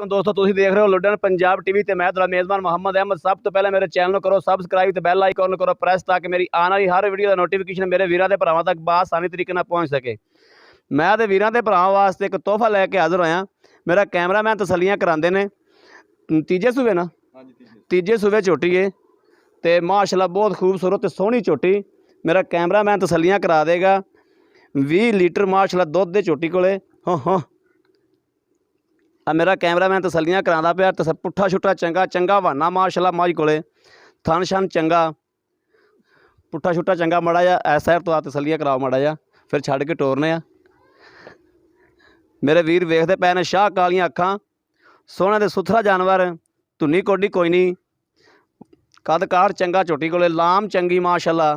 वालेकुम दोस्तों, तुसीं देख रहे हो लुधियाना पंजाब टीवी ते मैं तुहाडा मेज़बान मोहम्मद अहमद। सब तो पहले मेरे चैनल को करो सबसक्राइब ते बैल आइकन करो प्रेस ताकि मेरी आने वाली हर वीडियो का नोटिफिकेशन मेरे वीरां ते भरावां तक बआसानी तरीके नाल पहुँच सके। मैं ते वीरां ते भरावां वास्ते एक तोहफा लैके हाज़र होया। मेरा कैमरामैन तसल्लियां करांदे ने। तीजे सूबे ना तीजे सूबे झोटी है तो माशाल्लाह बहुत खूबसूरत ते सोहनी झोटी। मेरा कैमरामैन तसल्लियां करा देगा। 20 लीटर माशाल्लाह दुध दे झोटी कोले। हाँ मेरा कैमरामैन तसल्लियां करांदा पिया। पुट्ठा छुट्टा चंगा चंगा बहाना माशाल्लाह मज कोले। थन शन चंगा पुट्ठा छुट्टा चंगा माड़ा जा इस साइड तो आ तसल्लियां कराओ माड़ा जा फिर छड़ के टोरने आ। मेरे वीर वेखते पे ने शाह कालियां अखां सोहना ते सुथरा जानवर धुनी कोडी कोई नहीं कद कार चंगा झोटी कोले लाम चंगी माशाल्लाह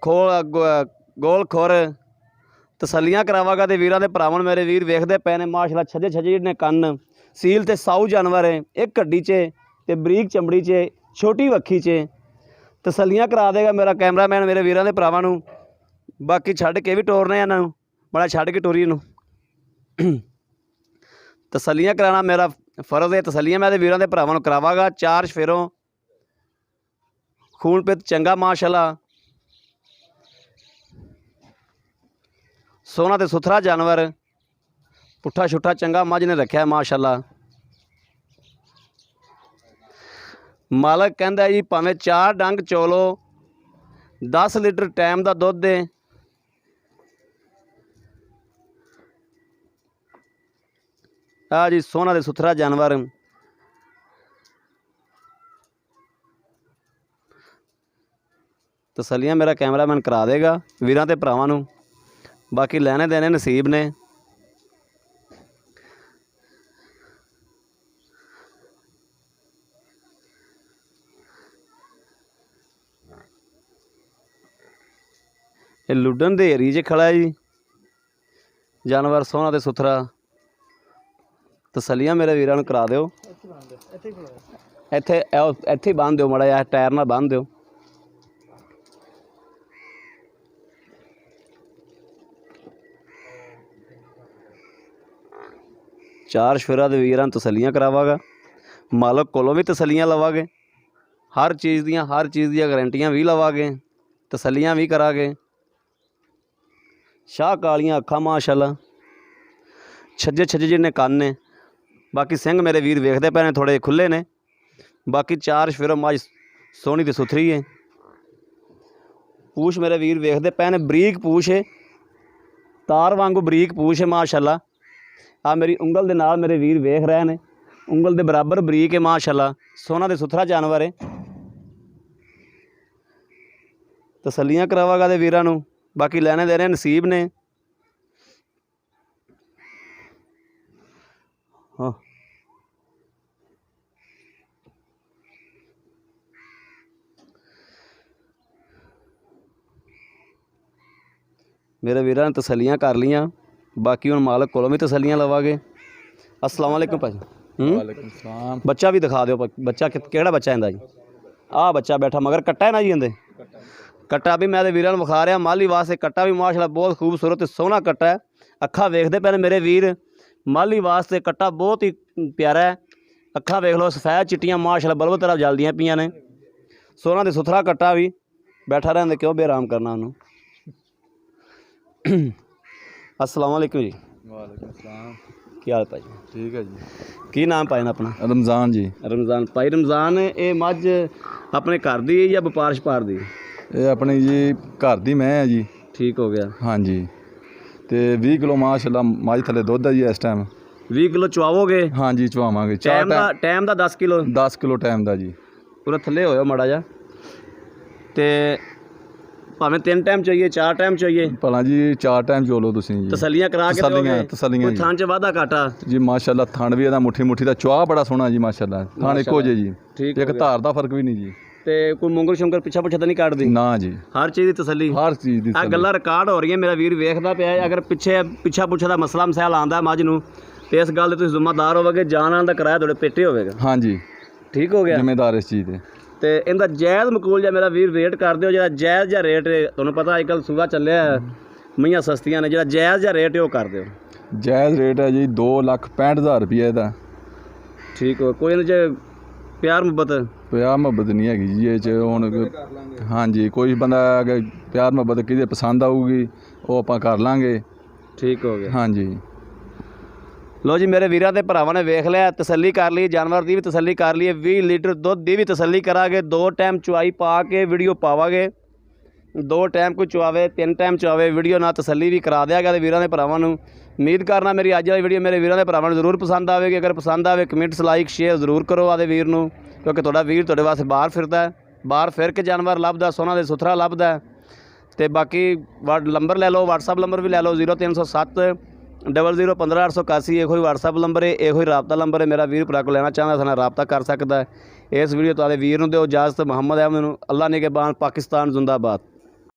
गोल खोर तसल्लियां करावागा तो वीरां दे भरावां मेरे वीर वेखते पे ने माशाल्लाह छजे छजे ने कन्न सील ते साऊ जानवर है। एक हड्डी च ते बरीक चमड़ी च छोटी वक्खी च तसल्लियां करा देगा मेरा कैमरामैन मेरे वीरां दे भरावां नूं। बाकी छड़ के भी टोरने इन्हां नूं बड़ा छड़ के टोरी नूं तसल्लियां कराना मेरा फर्ज है। तसल्लियां मैं वीरां दे भरावां नूं करावागा। 4 फेरों खून पित चंगा माशाल्लाह सोहना ते सुथरा जानवर पुट्ठा छुट्टा चंगा मझ ने रखा है माशाल्लाह। मालक कहंदा जी भावें 4 डंग चोलो 10 लीटर टाइम का दुध दे। आ जी सोहना ते सुथरा जानवर तसल्लियां मेरा कैमरामैन करा देगा वीरां ते भरावां नूं। बाकी लेने देने नसीब ने। ये लुडन दे एरिए च खड़ा है जी जानवर सोहना ते सुथरा। तसल्लियां मेरे वीरां नूं करा दिओ। इत्थे ही बांध दिओ माड़ा जिहा टायर नाल बांध दिओ। चार शेरा दे वीरां तसल्लियां करावागा। मालक कोलों भी तसल्लियां लवागे। हर चीज़ दी गारंटियां भी लवागे तसल्लियां भी करागे। शाह कालियां अखां माशाल्लाह छज्जे छज्जे जिन्ने कन्न ने। बाकी सिंह मेरे वीर वेखते पे ने थोड़े खुले ने। बाकी 4 शेरों मझ सोहनी ते सुथरी है। पूछ मेरे वीर वेखते पे ने बरीक पूछ है तार वांगू बरीक पूछ है माशाल्लाह। आ मेरी उंगल दे नाल मेरे वीर वेख रहे हैं। उंगल दे बराबर बरीक है माशाल्लाह सोहना ते सुथरा जानवर है। तसल्लियां करावागा दे वीरां नूं। बाकी लेने देने नसीब ने। हाँ मेरे वीरां ने तसल्लियां कर लियां। बाकी हुण मालक कोलों भी तसल्लियां लवागे। अस्सलाम वालेकुम भाई। वालेकुम सलाम। बच्चा भी दिखा दो। बच्चा केड़ा बच्चा इंदा जी? आ बच्चा बैठा मगर कट्टा है ना जी इंदे। कट्टा भी मैं वीरां नूं विखा रहा माली वास्ते। कट्टा भी माशाल्लाह बहुत खूबसूरत ते सोहना कट्टा है। अखा वेखते पे मेरे वीर माली वास्ते कट्टा बहुत ही प्यारा है। अखा वेख लो सफेद चिट्टियां माशाल्लाह बल्ब तरफ जलदियां पियां ने। सोहना ते सुथरा कट्टा भी बैठा रहंदे क्यों बेराम करना उन्होंने। अस्सलाम वालेकुम जी। वालेकुम सलाम। की हाल भाई? ठीक है जी। की नाम पाए अपना? रमज़ान जी। रमज़ान भाई। रमज़ान ये मझ अपने घर दी या व्यापार छपार दी? ये अपनी जी घर दी मैं है जी। ठीक हो गया। हाँ जी। तो 20 किलो माशाल्लाह मझ थले दुध है जी इस टाइम। 20 किलो चुवाओगे? हाँ जी चुवावांगे। टाइम का 10 किलो? 10 किलो टाइम का जी। पूरा थले होयो माड़ा जा। तो भावें 3 टाइम चाहिए 4 टाइम चाहिए? भला जी 4 टाइम चोलो तुसीं जी। तसल्लियां करा के तसल्लियां जी। थान च वाधा घाटा जी माशाल्लाह थान भी मुट्ठी मुट्ठी का चुआ बड़ा सोहना जी माशाल्लाह। थान एको जे जी। ठीक एक धार का फर्क भी नहीं जी। ते कोई मुंगल शुंगल पिछा पुछा तो नहीं काटदी? ना जी हर चीज़ की तसल्ली। हर चीज़ की आ गल्लां रिकॉर्ड हो रही है। मेरा वीर वेखदा पिया है। अगर पिछा पुछा का मसला मसैल आंदा मझ नूं ते इस गल दे तुसीं जिम्मेदार होवोगे। जान आने का किराया थोड़े पेटे होवेगा। हाँ जी ठीक हो गया। जिम्मेदार इस चीज़ तो इनका जायज़ मकूल जा मेरा वीर रेट कर दिओ। जो जायज़ जा रेट तुहानूं पता अजकल सूबा चलिया मईयां सस्तियां ने। जो जायज़ जा रेट है वो कर दिओ। ਜਾਇਜ਼ ਰੇਟ ਹੈ ਜੀ 2,65,000 ਰੁਪਏ ਦਾ। ਠੀਕ ਹੋ, ਕੋਈ ਇਹਦੇ 'ਚ ਪਿਆਰ ਮੁਹੱਬਤ? ਪਿਆਰ ਮੁਹੱਬਤ ਨਹੀਂ ਹੈਗੀ ਜੀ ਇਹ 'ਚ ਹੁਣ। ਹਾਂਜੀ ਕੋਈ ਬੰਦਾ ਅਗਰ ਪਿਆਰ ਮੁਹੱਬਤ ਕਿਹਦੇ ਪਸੰਦ ਆਊਗੀ ਉਹ ਆਪਾਂ ਕਰ ਲਾਂਗੇ। ਠੀਕ ਹੋ ਗਿਆ। ਹਾਂਜੀ ਲੋ ਜੀ, ਮੇਰੇ ਵੀਰਾਂ ਤੇ ਭਰਾਵਾਂ ਨੇ ਵੇਖ ਲਿਆ, ਤਸੱਲੀ ਕਰ ਲਈ, ਜਾਨਵਰ ਦੀ ਵੀ ਤਸੱਲੀ ਕਰ ਲਈ, 20 ਲੀਟਰ ਦੁੱਧ ਦੀ ਵੀ ਤਸੱਲੀ ਕਰਾਂਗੇ। 2 ਟਾਈਮ ਚੁਆਈ ਪਾ ਕੇ ਵੀਡੀਓ ਪਾਵਾਂਗੇ। 2 ਟਾਈਮ ਕੋਈ ਚੁਆਵੇ 3 ਟਾਈਮ ਚੁਆਵੇ, ਵੀਡੀਓ ਨਾਲ ਤਸੱਲੀ ਵੀ ਕਰਾ ਦਿਆ ਗਿਆ ਤੇ ਵੀਰਾਂ ਦੇ ਭਰਾਵਾਂ ਨੂੰ। ਉਮੀਦ ਕਰਨਾ ਮੇਰੀ ਅੱਜ ਵਾਲੀ ਵੀਡੀਓ ਮੇਰੇ ਵੀਰਾਂ ਦੇ ਭਰਾਵਾਂ ਨੂੰ ਜ਼ਰੂਰ ਪਸੰਦ ਆਵੇਗੀ। ਅਗਰ ਪਸੰਦ ਆਵੇ ਕਮੈਂਟਸ ਲਾਈਕ ਸ਼ੇਅਰ ਜ਼ਰੂਰ ਕਰੋ ਆਦੇ ਵੀਰ ਨੂੰ, ਕਿਉਂਕਿ ਤੁਹਾਡਾ ਵੀਰ ਤੁਹਾਡੇ ਵਾਸਤੇ ਬਾਹਰ ਫਿਰਦਾ ਹੈ, ਬਾਹਰ ਫਿਰ ਕੇ ਜਾਨਵਰ ਲੱਭਦਾ, ਸੋਹਣਾ ਦੇ ਸੁਥਰਾ ਲੱਭਦਾ। ਤੇ ਬਾਕੀ ਨੰਬਰ ਲੈ ਲਓ, WhatsApp ਨੰਬਰ ਵੀ ਲੈ ਲਓ 0307 00 15 881। ਇਹੋ ਹੀ WhatsApp ਨੰਬਰ ਹੈ, ਇਹੋ ਹੀ ਰਾਬਤਾ ਨੰਬਰ ਹੈ। ਮੇਰਾ ਵੀਰ ਭਰਾ ਕੋਲ ਲੈਣਾ ਚਾਹੁੰਦਾ ਸਾਡੇ ਨਾਲ ਰਾਬਤਾ ਕਰ ਸਕਦਾ ਹੈ। ਇਸ ਵੀਡੀਓ ਤੁਹਾਡੇ ਵੀਰ ਨੂੰ ਦਿਓ ਇਜਾਜ਼ਤ। ਮੁਹੰਮਦ ਅਹਿਮਦ ਨੂੰ ਅੱਲਾ ਨਿਗਹਿਬਾਨ, ਪਾਕਿਸਤਾਨ ਜ਼ਿੰਦਾਬਾਦ।